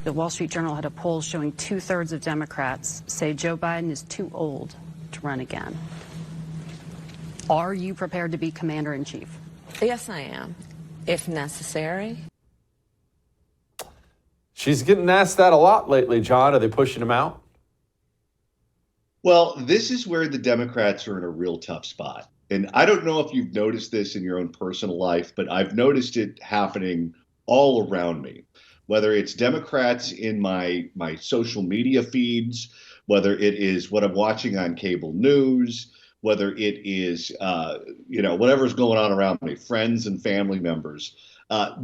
The Wall Street Journal had a poll showing 2/3 of Democrats say Joe Biden is too old to run again. Are you prepared to be commander-in-chief? Yes, I am, if necessary. She's getting asked that a lot lately, John. Are they pushing him out? Well, this is where the Democrats are in a real tough spot. And I don't know if you've noticed this in your own personal life, but I've noticed it happening all around me, whether it's Democrats in my social media feeds, whether it is what I'm watching on cable news, whether it is, whatever's going on around me, friends and family members.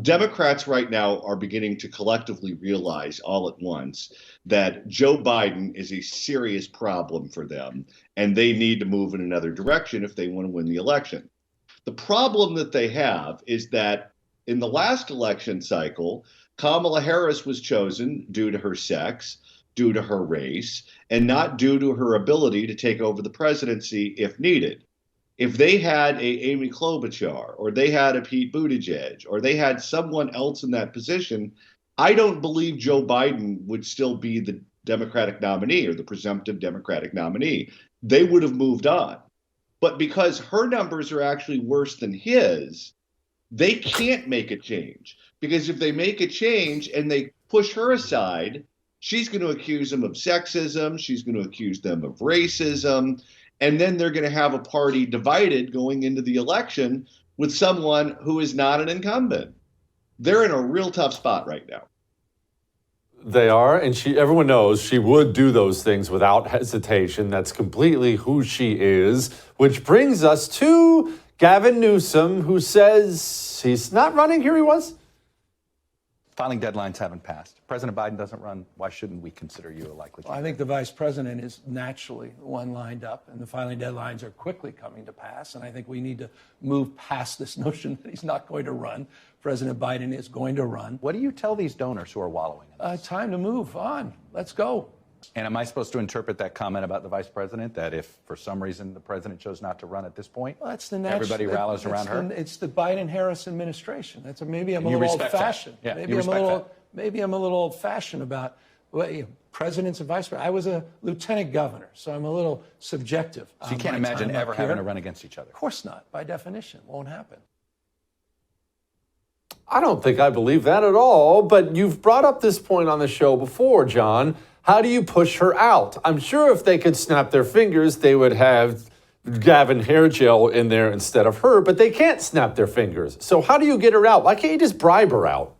Democrats right now are beginning to collectively realize all at once that Joe Biden is a serious problem for them, and they need to move in another direction if they want to win the election. The problem that they have is that in the last election cycle, Kamala Harris was chosen due to her sex, due to her race, and not due to her ability to take over the presidency if needed. If they had a Amy Klobuchar, or they had a Pete Buttigieg, or they had someone else in that position, I don't believe Joe Biden would still be the Democratic nominee or the presumptive Democratic nominee. They would have moved on. But because her numbers are actually worse than his, they can't make a change. Because if they make a change and they push her aside, she's going to accuse them of sexism. She's going to accuse them of racism. And then they're going to have a party divided going into the election with someone who is not an incumbent. They're in a real tough spot right now. They are, and everyone knows she would do those things without hesitation. That's completely who she is, which brings us to Gavin Newsom, who says he's not running. Here he was. Filing deadlines haven't passed. President Biden doesn't run. Why shouldn't we consider you a likely candidate? Well, I think the vice president is naturally the one lined up, and the filing deadlines are quickly coming to pass. And I think we need to move past this notion that he's not going to run. President Biden is going to run. What do you tell these donors who are wallowing in this? Time to move on. Let's go. And am I supposed to interpret that comment about the vice president that if for some reason the president chose not to run at this point, well, that's the everybody rallies around her? It's the Biden-Harris administration. Maybe I'm a little old-fashioned. Yeah, maybe I'm a little old-fashioned about presidents and vice presidents. I was a lieutenant governor, so I'm a little subjective. So you can't imagine ever having to run against each other? Of course not. By definition, won't happen. I don't think I believe that at all, but you've brought up this point on the show before, John. How do you push her out? I'm sure if they could snap their fingers, they would have Gavin hair gel in there instead of her, but they can't snap their fingers. So how do you get her out? Why can't you just bribe her out?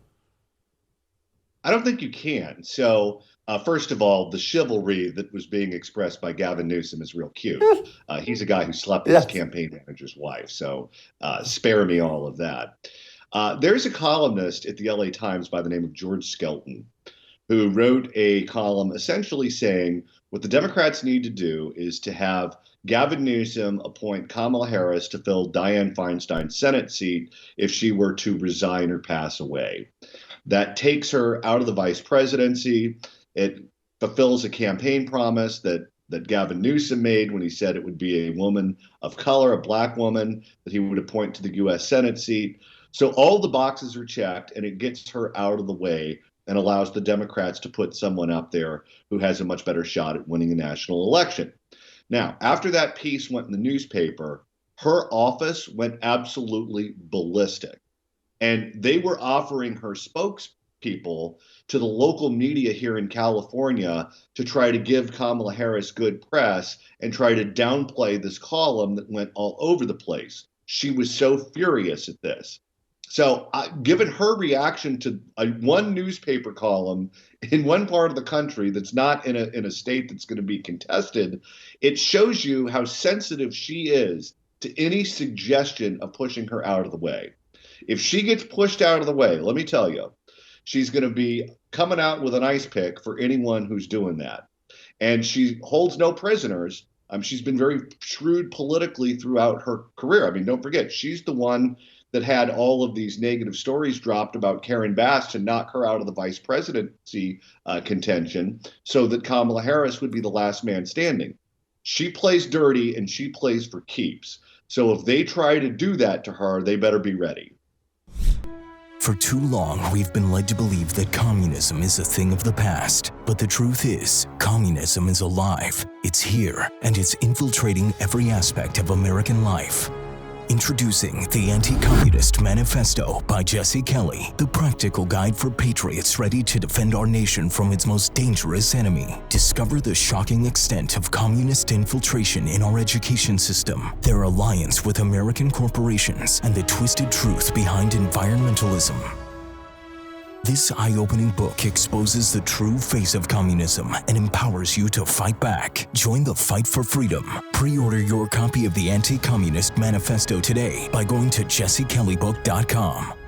I don't think you can. So first of all, the chivalry that was being expressed by Gavin Newsom is real cute. He's a guy who slept with his campaign manager's wife. So spare me all of that. There's a columnist at the LA Times by the name of George Skelton who wrote a column essentially saying what the Democrats need to do is to have Gavin Newsom appoint Kamala Harris to fill Dianne Feinstein's Senate seat if she were to resign or pass away. That takes her out of the vice presidency. It fulfills a campaign promise that Gavin Newsom made when he said it would be a woman of color, a black woman, that he would appoint to the U.S. Senate seat. So all the boxes are checked, and it gets her out of the way and allows the Democrats to put someone up there who has a much better shot at winning a national election. Now, after that piece went in the newspaper, her office went absolutely ballistic. And they were offering her spokespeople to the local media here in California to try to give Kamala Harris good press and try to downplay this column that went all over the place. She was so furious at this. So given her reaction to one newspaper column in one part of the country that's not in a state that's going to be contested, it shows you how sensitive she is to any suggestion of pushing her out of the way. If she gets pushed out of the way, let me tell you, she's going to be coming out with an ice pick for anyone who's doing that. And she holds no prisoners. She's been very shrewd politically throughout her career. I mean, don't forget, she's the one that had all of these negative stories dropped about Karen Bass to knock her out of the vice presidency contention so that Kamala Harris would be the last man standing. She plays dirty and she plays for keeps. So if they try to do that to her, they better be ready. For too long, we've been led to believe that communism is a thing of the past. But the truth is, communism is alive. It's here, and it's infiltrating every aspect of American life. Introducing the Anti-Communist Manifesto by Jesse Kelly, the practical guide for patriots ready to defend our nation from its most dangerous enemy. Discover the shocking extent of communist infiltration in our education system, their alliance with American corporations, and the twisted truth behind environmentalism. This eye-opening book exposes the true face of communism and empowers you to fight back. Join the fight for freedom. Pre-order your copy of the Anti-Communist Manifesto today by going to jessekellybook.com.